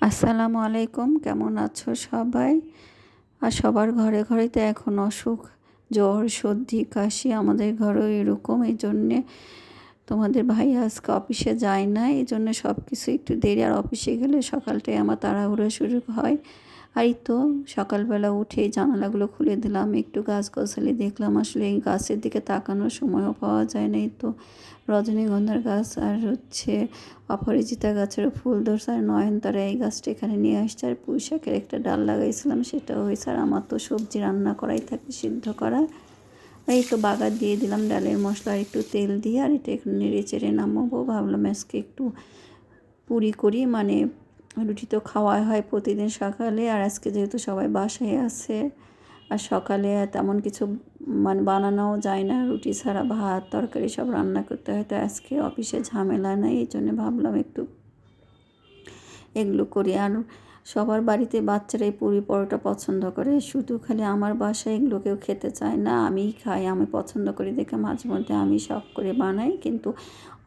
আসসালামু আলাইকুম, কেমন আছো সবাই? আর সবার ঘরে ঘরেই তো এখন অসুখ, জ্বর, সর্দি, কাশি। আমাদের ঘরেও এরকম। এই জন্যে তোমাদের ভাই আজকে অফিসে যায় না, এই জন্য সব কিছু একটু দেরি। আর অফিসে গেলে সকালটাই আমার তাড়াহুড়ো শুরু হয়। আর এই তো সকালবেলা উঠে জানালাগুলো খুলে দিলাম, একটু গাছগাছালি দেখলাম। আসলে এই গাছের দিকে তাকানোর সময়ও পাওয়া যায় না। এই তো রজনীগন্ধার গাছ আর অপরাজিতা গাছেরও ফুল ধরছে। আর নয়নতারা এই গাছটা এখানে নিয়ে আসছে। আর পুঁই শাকের একটা ডাল লাগাইছিলাম, সেটাও হয়েছে। আর আমার তো সবজি রান্না করাই থাকে, সিদ্ধ করা। এই তো বাগার দিয়ে দিলাম ডালের মশলা আর একটু তেল দিয়ে। আর এটা একটু নেড়ে চেড়ে নামাবো। ভাবলাম আজকে একটু পুরি করি, মানে রুটি তো খাওয়াই হয় প্রতিদিন সকালে। আর আজকে যেহেতু সবাই বাসায় আছে আর সকালে তেমন কিছু মানে বানানোও যায় না, রুটি ছাড়া ভাত তরকারি সব রান্না করতে হয়। তো আজকে অফিসে ঝামেলা নাই, এই জন্য ভাবলাম একটু এগুলো করি। আর সবার বাড়িতে বাচ্চারা এই পুরি পরোটা পছন্দ করে, শুধু খালি আমার বাসায় এগুলো কেউ খেতে চায় না। আমিই খাই, আমি পছন্দ করি দেখে মাঝে মধ্যে আমি শখ করে বানাই। কিন্তু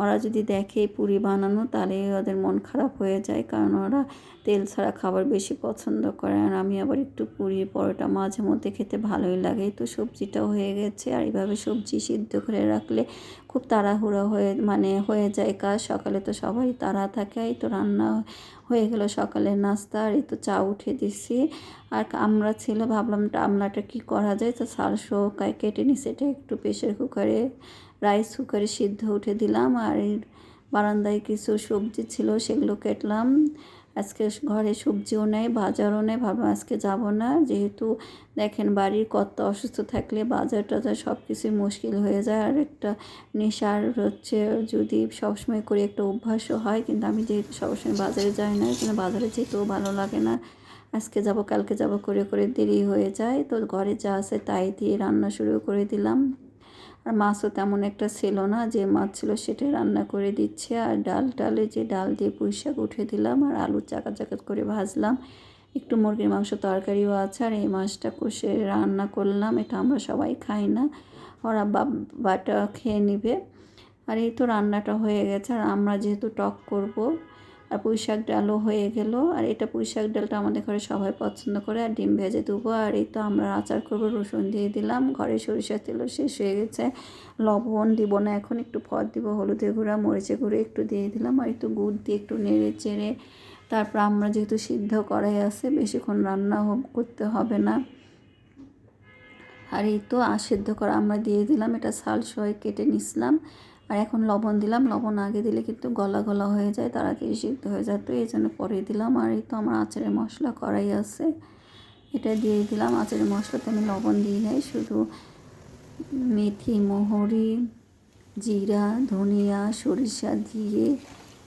ওরা যদি দেখে পুরি বানানো, তাহলে ওদের মন খারাপ হয়ে যায়, কারণ ওরা তেল ছাড়া খাবার বেশি পছন্দ করে। আর আমি আবার একটু পুরি পরোটা মাঝে মধ্যে খেতে ভালোই লাগে। তো সবজিটাও হয়ে গেছে। আর এইভাবে সবজি সিদ্ধ করে রাখলে খুব তাড়াহুড়ো হয়ে যায় কাজ। সকালে তো সবাই তাড়া থাকে। এই তো রান্না হয়ে গেল সকালের নাস্তা। আর এই তো চা উঠে দিছি। আর আমরা ছিল, ভাবলাম আমলাটা কি করা যায়। তো শাকসবজি কেটে নিছি, এটা একটু প্রেশার কুকারে রাইস কুকারে সিদ্ধ উঠে দিলাম। আর এই বারান্দায় কিছু সবজি ছিল, সেগুলো কাটলাম। আজকে ঘরে সবজিও নেই, বাজারও নেই। ভাবলাম আজকে যাব না, যেহেতু দেখেন বাড়ির কত অসুস্থ থাকলে বাজার টাজার সব কিছুই মুশকিল হয়ে যায়। আর একটা নেশার যদি সবসময় করে একটা অভ্যাসও হয়। কিন্তু আমি যেহেতু সবসময় বাজারে যাই না, এই জন্য বাজারে যেতেও ভালো লাগে না। আজকে যাব কালকে যাব করে করে দেরি হয়ে যায়। তো ঘরে যা আছে তাই দিয়ে রান্না শুরু করে দিলাম। আর মাছও তেমন একটা ছিল না, যে মাছ ছিল সেটাই রান্না করে দিচ্ছে। আর ডালে যে ডাল দিয়ে পুঁই শাক উঠে দিলাম। আর আলু চাকা চাকা করে ভাজলাম। একটু মুরগির মাংস তরকারিও আছে। আর এই মাছটা কষে রান্না করলাম, এটা আমরা সবাই খাই না, ওরা বাবাটা খেয়ে নিবে। আর এই তো রান্নাটা হয়ে গেছে। আর আমরা যেহেতু টক করব, আর পুঁই শাক ডালও হয়ে গেল। আর এটা পুঁই শাক ডালটা আমাদের ঘরে সবাই পছন্দ করে। আর ডিম ভেজে দেবো। আর এই তো আমরা আচার করবো, রসুন দিয়ে দিলাম। ঘরে সরিষার তেলও শেষ হয়ে গেছে, লবণ দিব না এখন, একটু ফল দিব, হলুদের গুঁড়া মরিচের গুঁড়ো একটু দিয়ে দিলাম। আর একটু গুড় দিয়ে একটু নেড়ে চেড়ে তারপর আমরা যেহেতু সিদ্ধ করাই আছে, বেশিক্ষণ রান্না করতে হবে না। আর এই তো সিদ্ধ করা আমরা দিয়ে দিলাম, এটা শাল সহ কেটে নিছিলাম। আর এখন লবণ দিলাম, লবণ আগে দিলে কিন্তু গলা গলা হয়ে যায়, তাড়াতাড়ি সিদ্ধ হয়ে যায়, তো এই জন্য পরে দিলাম। আর এই তো আমার আচারের মশলা করাই আছে, এটা দিয়ে দিলাম। আচারের মশলাতে আমি লবণ দিই নাই, শুধু মেথি, মৌরি, জিরা, ধনিয়া, সরিষা দিয়ে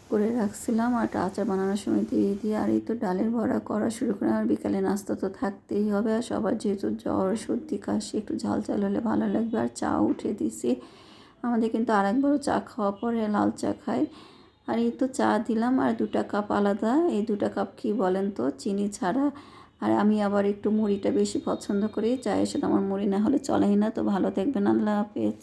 করে রাখছিলাম। আর আচার বানানোর সময় দিয়ে। আর এই তো ডালের বড়া করা শুরু করে। আর বিকালে নাস্তা তো থাকতেই হবে। আর সবার যেহেতু জ্বর সর্দি কাশি, একটু ঝাল ঝাল হলে ভালো লাগবে। আর চা উঠে দিছি, আমাদের কিন্তু আরেকবারও চা খাওয়া পরে লাল চা খাই। আর এই তো চা দিলাম। আর 2টা কাপ আলাদা, এই 2টা কাপ কি বলেন তো, চিনি ছাড়া। আর আমি আবার একটু মুড়িটা বেশি পছন্দ করি, চায়ের সাথে আমার মুড়ি না হলে চলেই না। তো ভালো থাকবেন, আল্লাহ হাফেজ।